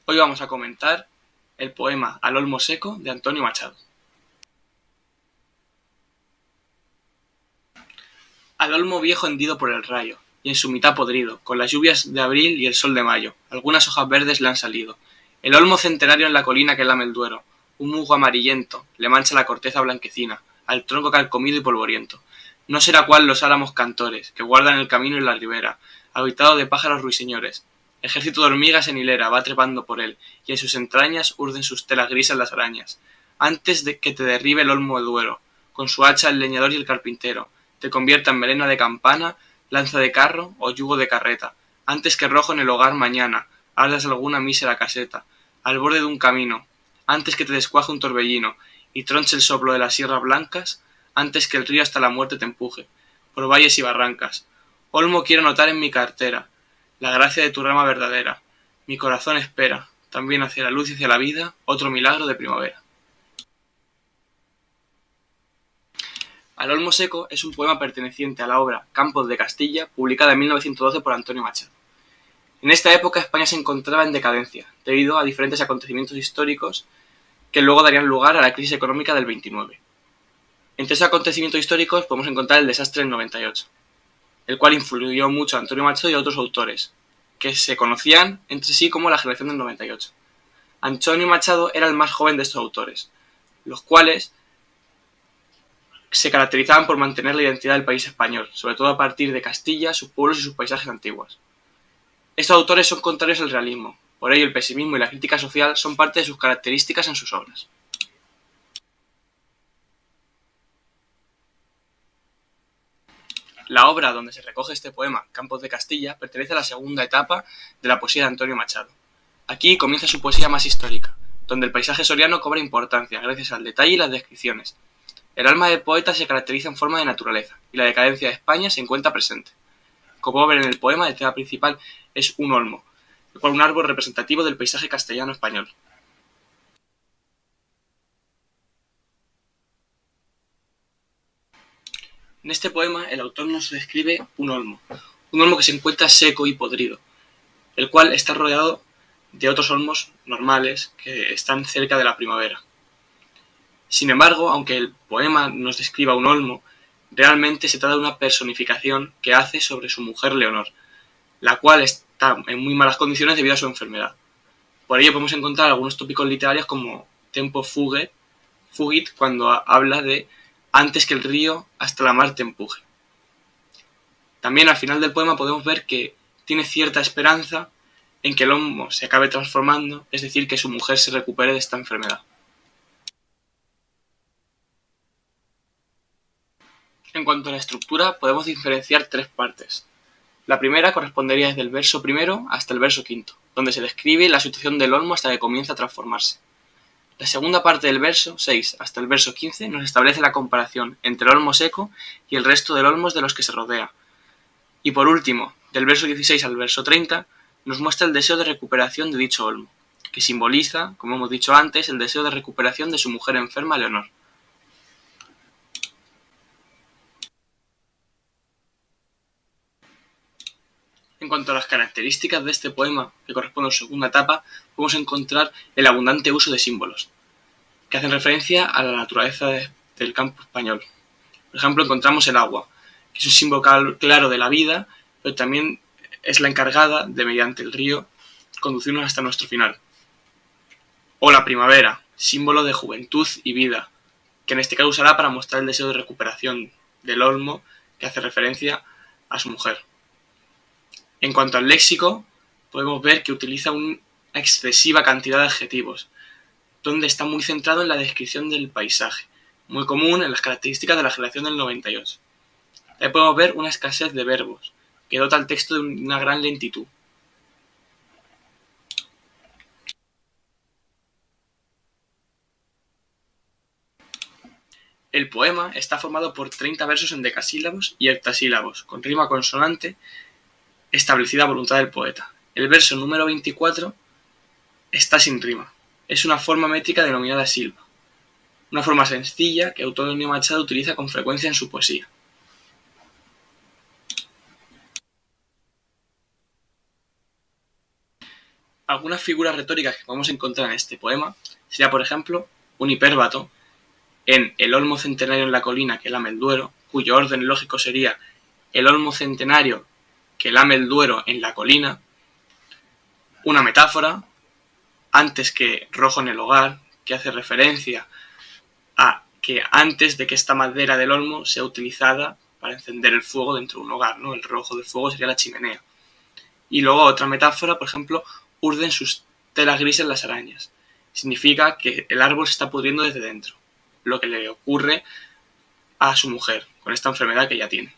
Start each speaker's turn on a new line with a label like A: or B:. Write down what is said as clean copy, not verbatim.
A: Hoy vamos a comentar el poema Al olmo seco de Antonio Machado. Al olmo viejo hendido por el rayo, y en su mitad podrido, con las lluvias de abril y el sol de mayo, algunas hojas verdes le han salido. El olmo centenario en la colina que lame el Duero, un musgo amarillento, le mancha la corteza blanquecina, al tronco carcomido y polvoriento. No será cual los álamos cantores, que guardan el camino y la ribera, habitado de pájaros ruiseñores. Ejército de hormigas en hilera va trepando por él, y en sus entrañas urden sus telas grises las arañas. Antes de que te derribe el olmo de Duero, con su hacha el leñador y el carpintero, te convierta en melena de campana, lanza de carro o yugo de carreta, antes que rojo en el hogar mañana, ardas alguna mísera caseta, al borde de un camino, antes que te descuaje un torbellino, y tronche el soplo de las sierras blancas, antes que el río hasta la muerte te empuje, por valles y barrancas. Olmo quiero anotar en mi cartera, la gracia de tu rama verdadera. Mi corazón espera, también hacia la luz y hacia la vida, otro milagro de primavera. Al olmo seco es un poema perteneciente a la obra Campos de Castilla, publicada en 1912 por Antonio Machado. En esta época España se encontraba en decadencia, debido a diferentes acontecimientos históricos que luego darían lugar a la crisis económica del 29. Entre esos acontecimientos históricos podemos encontrar el desastre del 98, el cual influyó mucho a Antonio Machado y a otros autores, que se conocían entre sí como la generación del 98. Antonio Machado era el más joven de estos autores, los cuales se caracterizaban por mantener la identidad del país español, sobre todo a partir de Castilla, sus pueblos y sus paisajes antiguos. Estos autores son contrarios al realismo, por ello el pesimismo y la crítica social son parte de sus características en sus obras. La obra donde se recoge este poema, Campos de Castilla, pertenece a la segunda etapa de la poesía de Antonio Machado. Aquí comienza su poesía más histórica, donde el paisaje soriano cobra importancia gracias al detalle y las descripciones. El alma del poeta se caracteriza en forma de naturaleza, y la decadencia de España se encuentra presente. Como podemos ver en el poema, el tema principal es un olmo, el cual es un árbol representativo del paisaje castellano español. En este poema, el autor nos describe un olmo que se encuentra seco y podrido, el cual está rodeado de otros olmos normales que están cerca de la primavera. Sin embargo, aunque el poema nos describa un olmo, realmente se trata de una personificación que hace sobre su mujer Leonor, la cual está en muy malas condiciones debido a su enfermedad. Por ello podemos encontrar algunos tópicos literarios como tempo fugit, cuando habla de antes que el río hasta la mar te empuje. También al final del poema podemos ver que tiene cierta esperanza en que el olmo se acabe transformando, es decir, que su mujer se recupere de esta enfermedad. En cuanto a la estructura, podemos diferenciar tres partes. La primera correspondería desde el verso primero hasta el verso quinto, donde se describe la situación del olmo hasta que comienza a transformarse. La segunda parte del verso 6 hasta el verso 15 nos establece la comparación entre el olmo seco y el resto de olmos de los que se rodea. Y por último, del verso 16 al verso 30, nos muestra el deseo de recuperación de dicho olmo, que simboliza, como hemos dicho antes, el deseo de recuperación de su mujer enferma, Leonor. En cuanto a las características de este poema, que corresponde a su segunda etapa, podemos encontrar el abundante uso de símbolos, que hacen referencia a la naturaleza del campo español. Por ejemplo, encontramos el agua, que es un símbolo claro de la vida, pero también es la encargada de, mediante el río, conducirnos hasta nuestro final. O la primavera, símbolo de juventud y vida, que en este caso usará para mostrar el deseo de recuperación del olmo, que hace referencia a su mujer. En cuanto al léxico, podemos ver que utiliza una excesiva cantidad de adjetivos, donde está muy centrado en la descripción del paisaje, muy común en las características de la generación del 98. También podemos ver una escasez de verbos, que dota al texto de una gran lentitud. El poema está formado por 30 versos en decasílabos y heptasílabos, con rima consonante establecida a voluntad del poeta. El verso número 24 está sin rima. Es una forma métrica denominada silva, una forma sencilla que Antonio Machado utiliza con frecuencia en su poesía. Algunas figuras retóricas que podemos encontrar en este poema sería, por ejemplo, un hipérbato en el olmo centenario en la colina que lame el Duero, cuyo orden lógico sería el olmo centenario que lame el Duero en la colina. Una metáfora, antes que rojo en el hogar, que hace referencia a que antes de que esta madera del olmo sea utilizada para encender el fuego dentro de un hogar, ¿no? El rojo del fuego sería la chimenea. Y luego otra metáfora, por ejemplo, urden sus telas grises las arañas. Significa que el árbol se está pudriendo desde dentro, lo que le ocurre a su mujer con esta enfermedad que ella tiene.